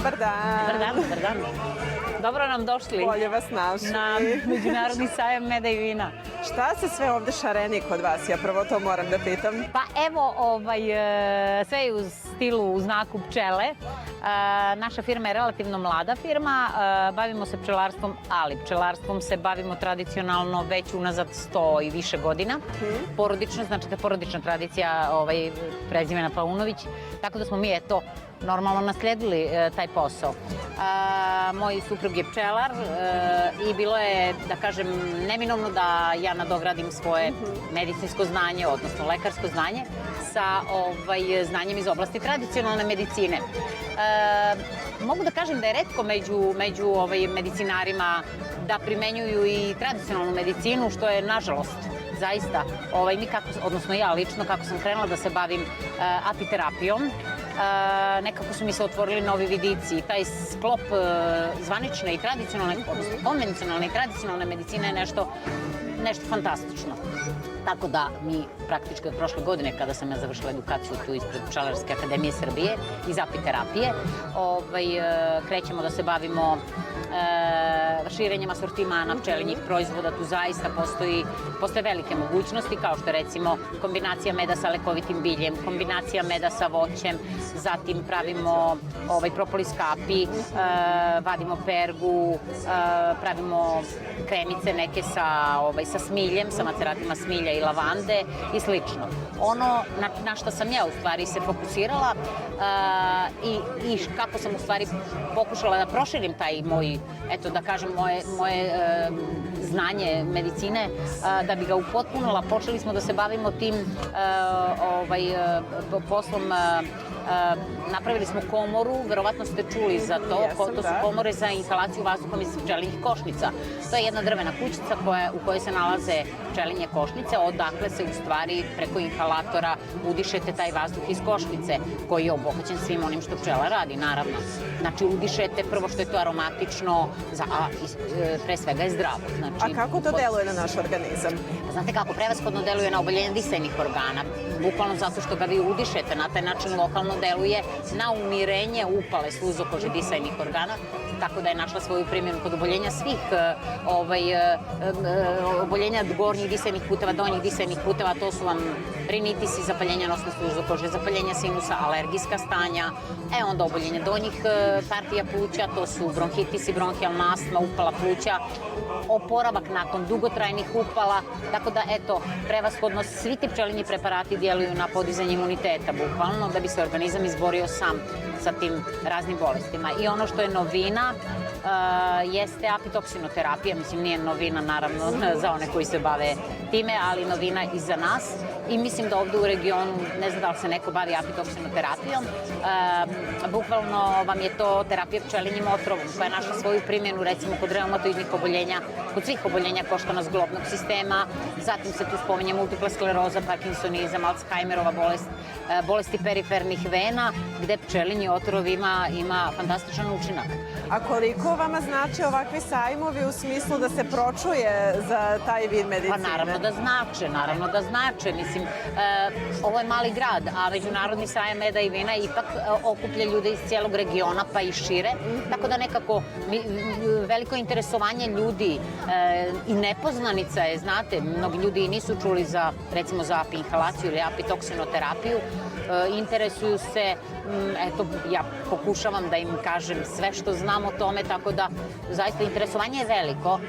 Dobar dan. Dobar dan, dobar dan. Dobro nam došli. Bolje vas našli. Na Međunarodni sajam meda i vina. Šta se sve ovde šareni kod vas? Ja prvo to moram da pitam. Pa evo, sve je u stilu, u znaku pčele. Naša firma je relativno mlada firma, bavimo se pčelarstvom, ali pčelarstvom se bavimo tradicionalno već unazad 100 i više godina. Porodično, znači da je porodična tradicija prezimena Paunović, tako da smo mi, eto, normalno nasledili taj posao. Moj suprug je pčelar i bilo je, da kažem, neminovno da ja nadogradim svoje medicinsko znanje, odnosno lekarsko znanje, sa znanjem iz oblasti tradicionalne medicine. Mogu da kažem da je retko među medicinarima da primenjuju i tradicionalnu medicinu, što je, nažalost, zaista, odnosno ja lično, kako sam krenula da se bavim apiterapijom, nekako su mi se otvorili novi vidici i taj sklop zvanične i tradicionalne, odnosno konvencionalne i tradicionalne medicine je nešto fantastično. Tako da mi praktički od prošle godine, kada sam ja završila edukaciju tu ispred Pčelarske akademije Srbije iz apiterapije, krećemo da se bavimo širenjem asortimana pčelinjih proizvoda. Tu zaista postoje velike mogućnosti, kao što je recimo kombinacija meda sa lekovitim biljem, kombinacija meda sa voćem, zatim pravimo propolis kapi, vadimo pergu, pravimo kremice neke sa smiljem, sa maceratima smilja i lavande i slično. Ono na što sam ja u stvari se fokusirala i kako sam u stvari pokušala da proširim taj moj, eto da kažem, moje znanje medicine, da bi ga upotpunila, počeli smo da se bavimo tim poslom. Napravili smo komoru, verovatno ste čuli za to, to su komore za inhalaciju vazduhom iz pčelinjih košnica. To je jedna drvena kućica u kojoj se nalaze pčelinje košnice, odakle se u stvari preko inhalatora udišete taj vazduh iz košnice, koji je obogaćen svim onim što pčela radi, naravno. Znači, udišete prvo što je to aromatično, a pre svega je zdravo. A kako to deluje na naš organizam? Znate kako, prevashodno deluje na oboljenje disajnih organa, bukvalno zato što ga vi udišete, na taj način lokalno deluje na umirenje upale sluzokože disajnih organa, tako da je našla svoju primjenu kod oboljenja svih oboljenja gornjih disajnih puteva, donjih disajnih puteva. To su vam rinitisi, zapaljenja nosne sluzokože, zapaljenja sinusa, alergijska stanja, onda oboljenje donjih partija pluća, to su bronhitisi, bronhijalna astma, upala pluća, oporavak nakon dugotrajnih upala, tako da, eto, prevashodno svi ti pčelinji preparati djeluju na podizanje imuniteta, bukvalno, da bi se organizam izborio sam sa tim raznim bolestima. I ono što je novina jeste apitoksinoterapija, mislim nije novina naravno za one koji se bave time, ali novina i za nas. I mislim da ovde u regionu, ne znam da li se neko bavi apitoksinoterapijom, bukvalno vam je to terapija pčelinjim otrovom koja je našla svoju primjenu recimo kod reumatoidnih oboljenja, kod svih oboljenja koštano-zglobnog sistema, zatim se tu spominje multipla skleroza, parkinsonizam, Alzheimerova bolest, bolesti perifernih vena, gde pčelinji otrov ima fantastičan učinak. A koliko vama znači ovakvi sajmovi u smislu da se pročuje za taj vid medicine? Pa naravno da znače. Mislim, ovo je mali grad, a Međunarodni sajam meda i vina ipak okuplja ljude iz cijelog regiona, pa i šire. Tako da nekako veliko interesovanje ljudi i nepoznanica je, znate, mnogi ljudi i nisu čuli za, recimo, za inhalaciju ili apitoksinoterapiju. Interesuju se, eto, ja pokušavam da im kažem sve što znam o tome, tako da zaista interesovanje je veliko.